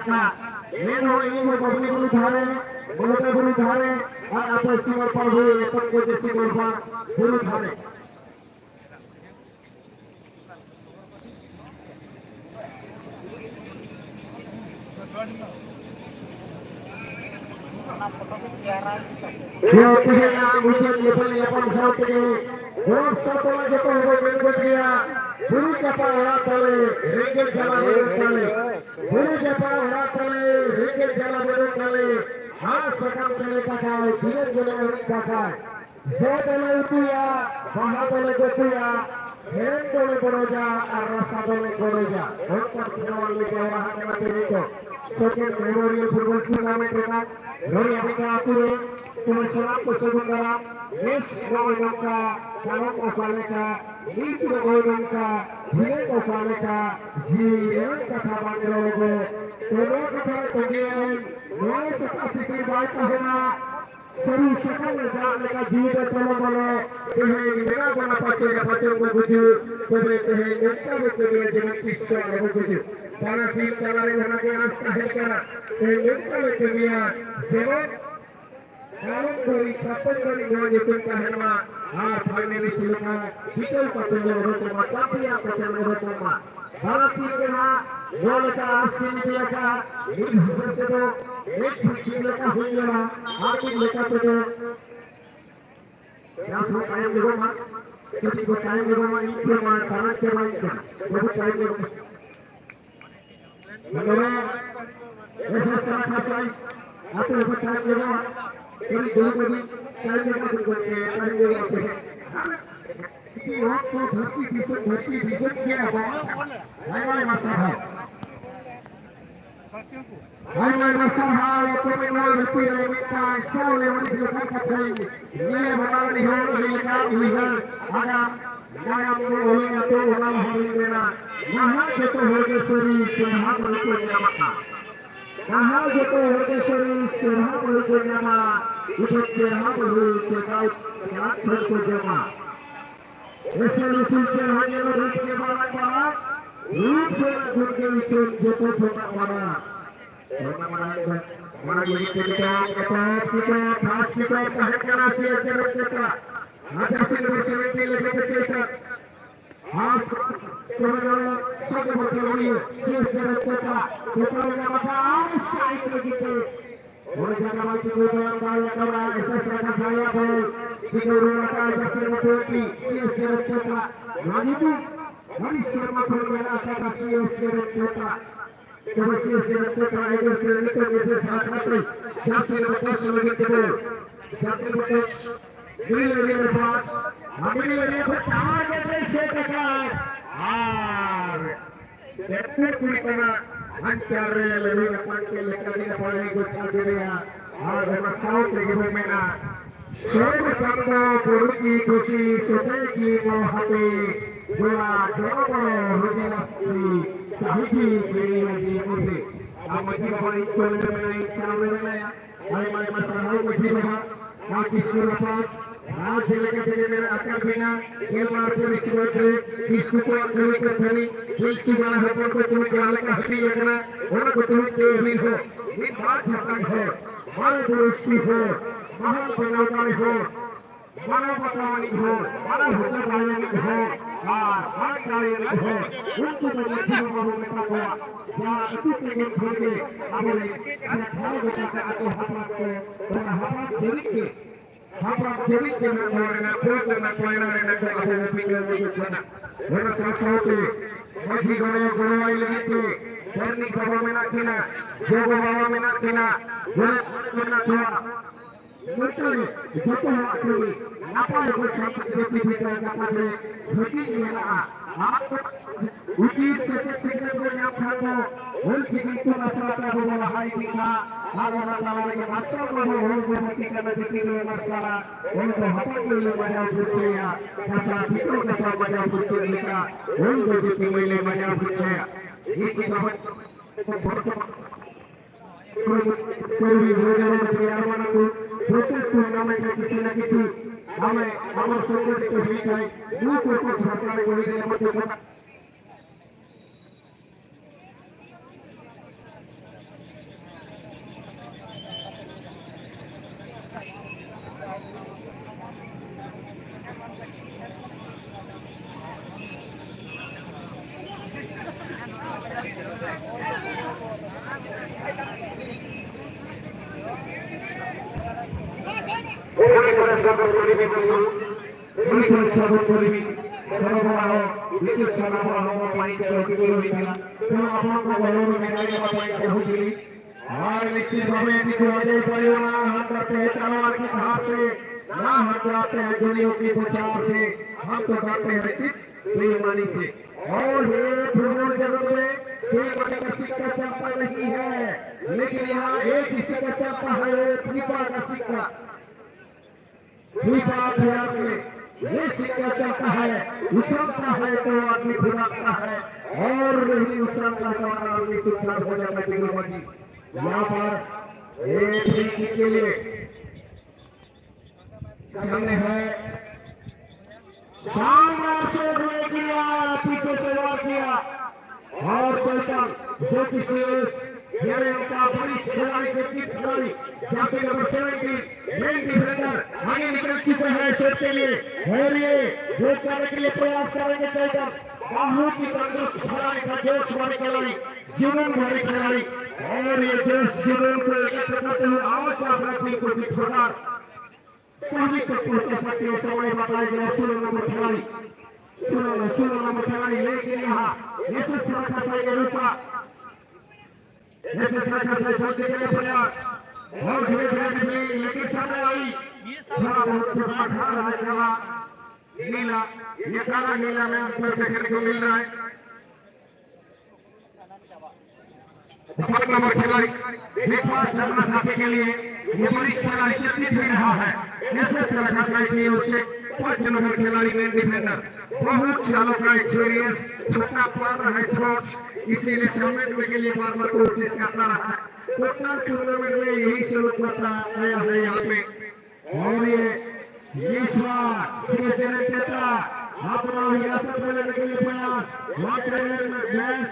Ini ini bulu dhare और आपस में पर हुए लेकिन को जैसे बोलवा बulu dhare Yo kaya ujian level 8 saat ini Dua satu lagi pemain berikutnya Bulu siapa orang kali Ringgit jalan kali Bulu siapa orang kali Ringgit jalan kali Haa sekarang kali pakai Dia jalan pakai Saya boleh itu ya Bahasa boleh itu ya Heren boleh beroja Rasa boleh beroja Untuk kenal lebih orang yang itu Second Memorial Football Tournament dengan Rory Abika Akure Tulisan Kusubundara Miss Govinka Salam Osaleka Nitro Govinka Hiren Osaleka Jiren Kata Bandirogo Tero Kata Togian Noy Sakasiti Baita Hena Seru Sekal Leka Jiren Tolo Bolo Tehe Nira Gana Pace Pace Guguju Tehe Tehe Nita Bekedia Jiren Tisto Guguju Karena tim kalari menagi asta hekara Nita Bekedia Jiren Kalau dari kapan dari orang itu kahema, finally siapa kita pasang orang tua tapi yang pasang orang tua. Kalau kita boleh asing dia kah, ini seperti itu, ini kita kah hujan, arti mereka itu. Yang semua kaya di rumah, ketika kaya di rumah itu mah tanah kerajaan, bukan kaya di rumah. Menurut sesuatu kasih, apa yang kaya di rumah? Ini dulu tadi saya juga berkumpul dengan orang ini waktu berarti dia apa? Hai masalah. Hai masalah itu memang berarti kita selalu yang dilakukan ini. Ini benar dilakukan ada yang boleh atau orang hari ini. Nah itu harus serius berlakunya maka. Nah itu harus serius berlakunya maka. Ikut berhak berkait dengan berkerjasama. Resolusi hanya berikutnya barat, rupiah berkaitan jatuh barat. Mana jadi kita khas kita perhatikan Asia kita. Ada sini lebih kecil. Khas kemudian satu berkali kita. Kita menamakan side begitu. Oleh karena itu dalam kaya kala esasana saya boleh digunakan seperti siapa itu hari selama permainan akan siapa terus siapa itu itu sangat siapa betul lebih kedua siapa betul ini lepas ambil dia pertama jadi siapa betul kita Ancar lebih panggil kali paling gusaria ada masalah lagi bermain saya bersama Puruki Kusi Suteki Mohati Dua Jono Rujinasti Sahiji Kiri Lagi Murni Amati Bapak Ikut Bermain Cara Bermain Hai masalah Mujibah Mati Surapat आज लेकर के मेरा आका बिना खेल मार के रिश्ते इसको तो अकेले कर थनी खेल की वाला है को तुम जान का हटी लगना और को तुम के भी हो ये बात है हर दोस्ती हो महान बनावट हो मानव बतावनी हो मानव होता बनाने हो हर कार्य हो उनको बदलने की बात में हुआ या इसी के खोले आपने खाओ बता के आते हाथ को हाथ देके Hapa kiri na kuweka na kuaina na kwa kupiga sana. Wana sauti. Maji gono iliti. Karni kaba menakina. Jogo baba menakina. Wana menakina. Mutare joto hakuri. Apa itu sampai kita dapat bukti inilah. Uji sesuatu yang kamu untuk itu masalah bola hari kita ada masalah yang masalah bola untuk kita nanti masalah untuk apa dulu banyak buktinya masalah itu masalah banyak buktinya untuk dipilih banyak buktinya ini kita proses turnamen kecil kecil kami nomor 10 itu dikai dua kursus masalah boleh dapat গঠন করিবে বন্ধু পরীক্ষা গঠন করিবি সরবরাহ বিদ্যুৎ সরবরাহ পানিতে অতিক্রম হইছিলা তেমন আপনার বলর মেঘাকে পাঠাই কহুছিলি আর নিশ্চিতভাবে কিছু অজয় করিও না হাত करते हैं तलवार की धार से ना हाथ चलाते हैं गोलियों की बौछार से हम तो करते हैं चित बेईमानी से और ये फुटबॉल जगत में बेईमानी का सिक्का चलता नहीं है लेकिन यहाँ एक ही सिक्का चलता है फीफा का सिक्का फीफा अभियान में ये सिक्का चलता है उछलता है तो आदमी फुलाता है और नहीं उछलता तो आदमी सुखा हो जाता है यहाँ पर एक के लिए सामने है शानदार से ड्राइव किया पीछे से वार किया और चलता जो किसी का वरिष्ठ खिलाड़ी के टीम खिलाड़ी जाते नंबर 70 मेन डिफेंडर आगे निकल चुके हैं शॉट के लिए और ये शॉट करने के लिए प्रयास करेंगे चलकर बहुत ही तंदुरुस्त खिलाड़ी का जोश वाले खिलाड़ी जीवन वाले खिलाड़ी और ये जोश जीवन को एकत्र करते हुए आवश्यक रखने को भी छोड़ा पहले तक पहुंच सकते हैं समय बताया गया 16 नंबर खिलाड़ी 16 नंबर खिलाड़ी लेकिन यहाँ ऐसे सुरक्षा से रूपा ऐसे सुरक्षा से जल्दी के लिए प्रयास और धीरे धीरे लेकिन सामने आई थोड़ा बहुत से बाहर खा रहा है काला नीला ये काला नीला में अंतर देखने को मिल रहा है 5 नंबर खिलाड़ी एक बार शर्मा छापे के लिए ये बड़ी खिलाड़ी चित भी रहा है ऐसे सुरक्षा चाहिए उससे 5 नंबर खिलाड़ी मेन डिफेंडर बहुत चालों का एक्सपीरियंस छोटा पड़ रहा है शॉट इसीलिए टूर्नामेंट के लिए बार बार कोशिश करता रहा है टोटल टूर्नामेंट में यही शुरू करता आया है यहाँ पे और ये इस बार अपना हिरासत में लेने के लिए प्रयास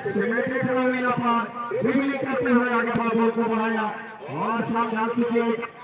सिमेट्रिक मिला पास बिजली करते हुए आगे बॉल को बढ़ाया और साथ डाल चुके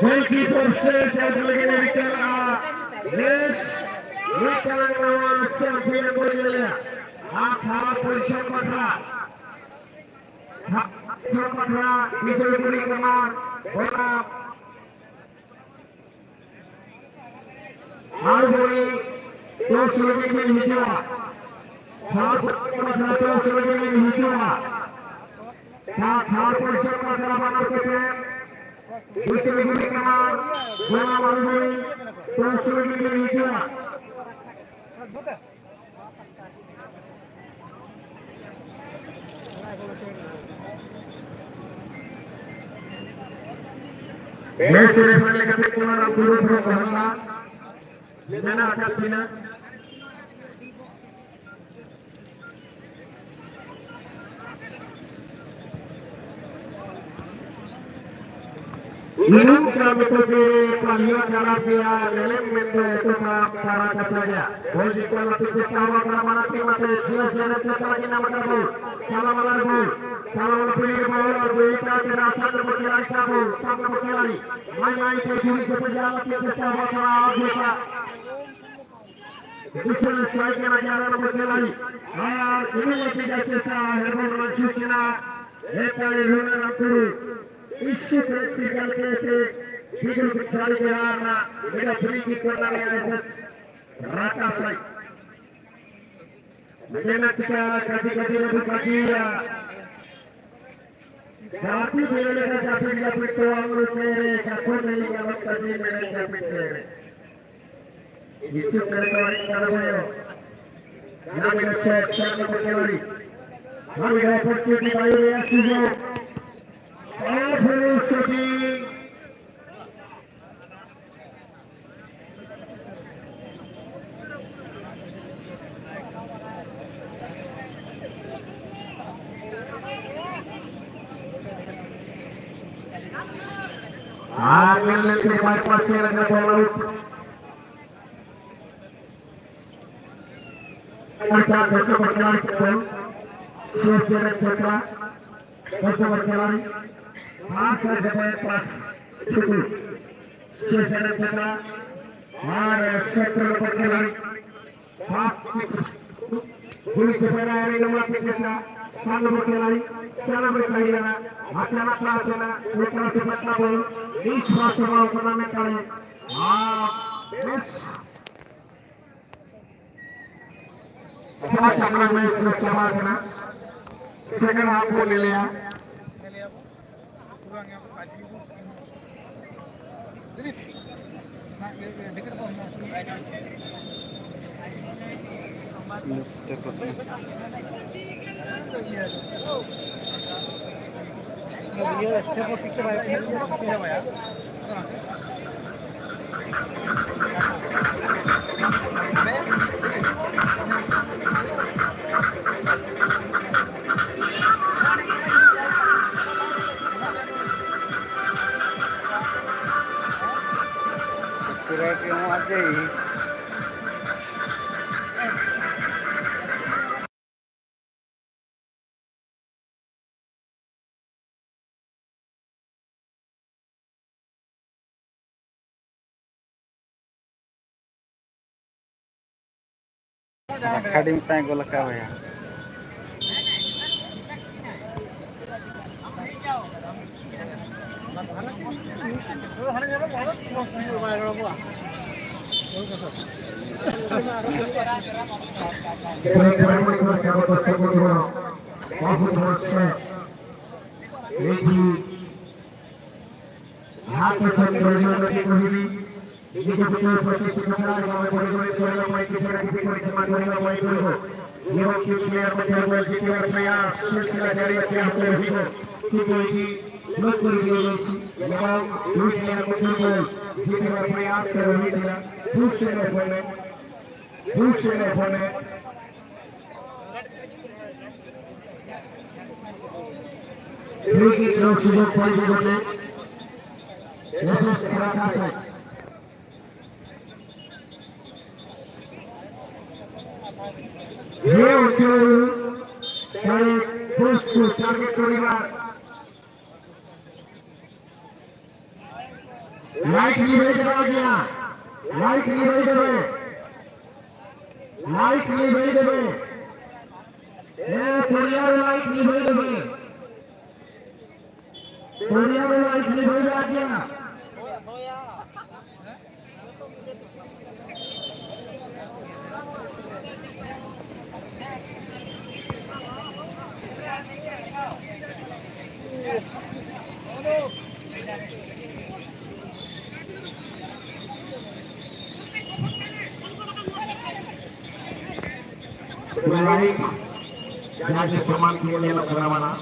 goalkeeper says that we're going to return this return champion Bolivia. Half position patra. Patra is a good command. Bona. Harvey to Slovenia Hijua. Half patra to Slovenia Hijua. Half position patra banakete. दूसरे गुली कमाल गोला मालूम तो शुरू में नीचे ऐसे रेफर लेकर के तुम्हारा पूरा पूरा कहना लेना आकर पीना Nunca me toqué cuando terapia elemento itu para saja. Hoji kalau kita tahu kalau nanti mati jelas-jelas kita lagi nama kamu. Salam alaikum. Salam alaikum. Kita tidak satu berjalan kamu. Sama berjalan. Main-main itu berjalan kita tahu kalau kita. Itu slide yang jalan berjalan. Ini tidak sesah. Hebat manusia. Hekari luar aku. इससे practical कैसे Sigur sekali karena beda free kick corner yang SS Rata Sai. Bagaimana kita kaji-kaji lebih kaji ya. Tapi bila kita sampai di lapis tuang rusere, capur dari kalau tadi mereka sampai sere. Itu mereka orang kalau yo. Yang kita siapa berkelari. Kami dapat kita bayu yang sudah. Powerful shooting. Angin lebih baik pasir dengan laut. Kita satu berkelari betul. Siapa kita satu berkelari. Masa kita pas itu. Siapa kita ada satu berkelari. Pas ini sebenarnya nomor kita. Sana berkelari, sana berkelari na, acara pelaksanaan, lepas cepat kabel, iswa semua turnamen kali. Yes. Cepat kabel main bersama sana. Sekarang aku Nelia. Berarti mau aja ya. Academy time को लगा हुआ है। Ini betul seperti sebenarnya kalau boleh soal main kita nanti bersama dengan main dulu. Dia kira betul betul saya silsilah dari yang terhibu. Kita ini betul betul yang dunia betul kita berprayas terhibu. Bukan apa. Ini terus sudah poin boleh. Yesus terasa. Dia usul dari postu target kelima. Light ni beri dia. Light ni beri. Light ni beri. Korea light ni beri. Korea light ni beri dia. Baik, jadi saman kiai laksanawana.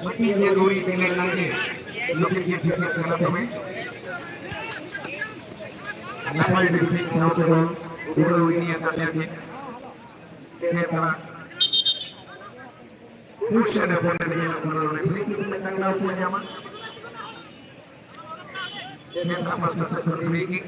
Mati dia duri dengan lagi. Lebih kita sana kami. Nampai lebih kita turun. Dulu ini yang terjadi. Kita Pusat ada pun dia laksanawana. Ini kita tanggal punya mana? Kita dapat sesuatu lagi.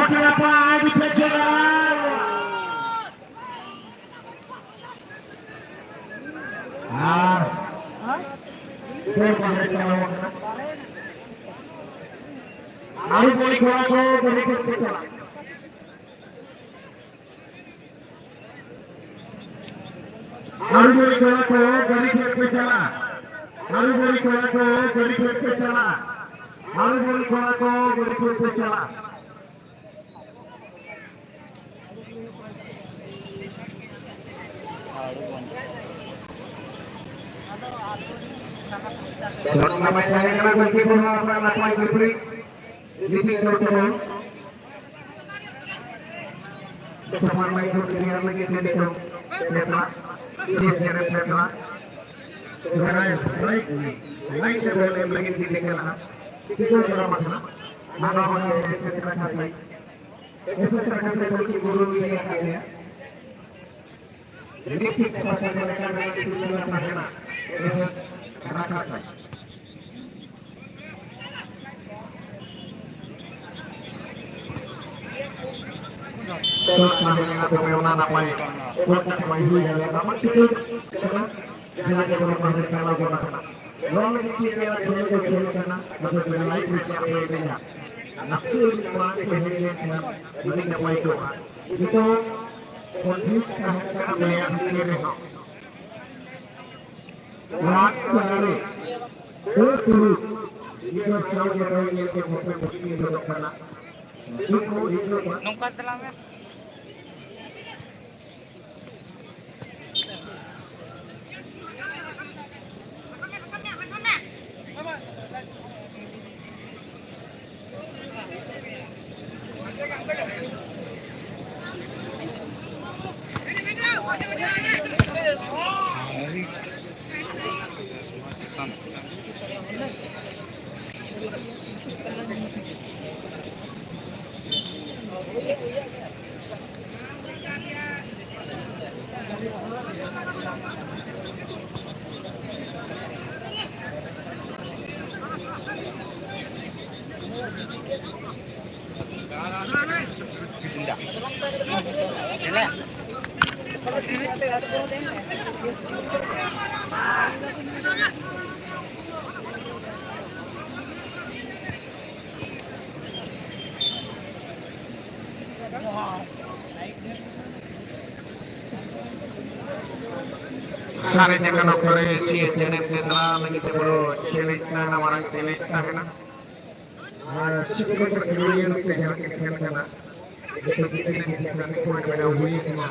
Kenapa dipejar? Saya bahas kalau Alu boleh kalau boleh kita. Alu boleh kalau boleh kita. Alu boleh kalau boleh kita. Alu boleh kalau boleh kita. Kalau nama saya kalau bagi orang apa diberi, ini kalau Teman main dunia lagi ini kalau lepas ini saya lepas sekarang baik lain boleh lagi di negara itu dalam masalah mana mana kita capai itu terkait dengan guru ini ya jadi kita pasal mereka itu dalam masalah itu rakyat Mahina Pemeona Napai, Kota Maihu yang lama itu, jangan jangan bahasa salah gunakan. Lalu kita boleh gunakan bahasa lain bisa berbeda. Nafsu orang kehilangan jadi dapat itu. Itu kondisi kehadiran yang dirinya. Waktu hari itu itu selalu orang yang berpikir begini karena Nungkat dalamnya. Sare jangan okore cie jene tetra lagi tebro celitna namarang celitna kana. Sikit kemudian kita jalan kana. Itu kita jalan kau kada hui kana.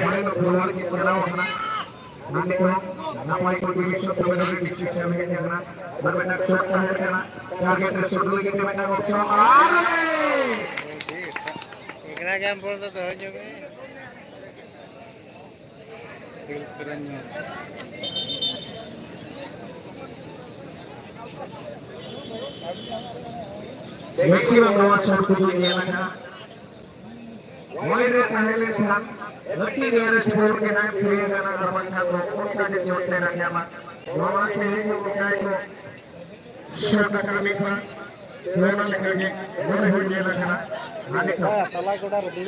Mana keluar kita berlalu kana. Nanti ko namai ko division kepada division kami kana. Berbeda suatu kana. Jaga tersebut kita benda option. Kena gampol tu aja be. Kerennya. देखिए बाबा सब कुछ ये लगा वाले पहले था lucky ने छोड़ के ना फिर गाना रमन था तो उनका जो जोड़ने रखा मा बाबा से ही जो बताए तो शब्द करने का सोना लेके बड़े हो गए लगा आने का तला कोड़ा रदी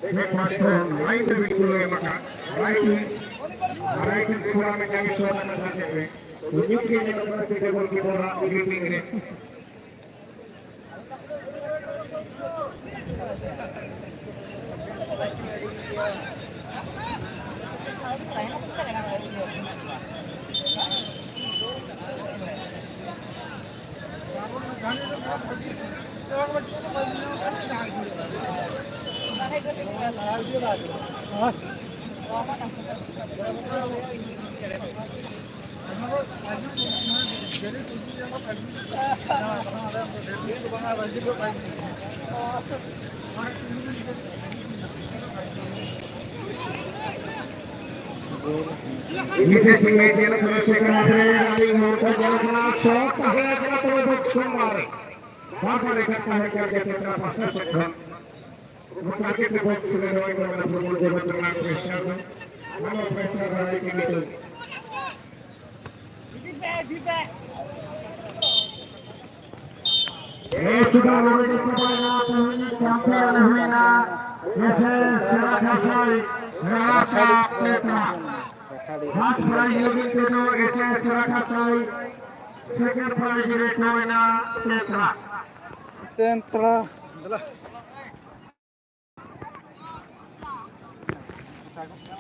एक मास्टर लाइन में बिल्कुल है मका राइट थोड़ा में जाके सोना ना करते हुए उनके ने नंबर से टेबल की बोला उगिंग ने Ini tinggal jalan selesaikan hari mau jalan sok pakai jalan terus kembali. Bapak dekat mereka kita pasal sekarang. Mungkin kita sudah mulai berbuat dengan pressure. Mana pressure hari ini tu? Sudah mulai dicoba sampai alhamdulillah. Yes, sudah selesai. Raka Petra. First prize looking to know against Surakhasai. Second prize is to Tentra. Tentra.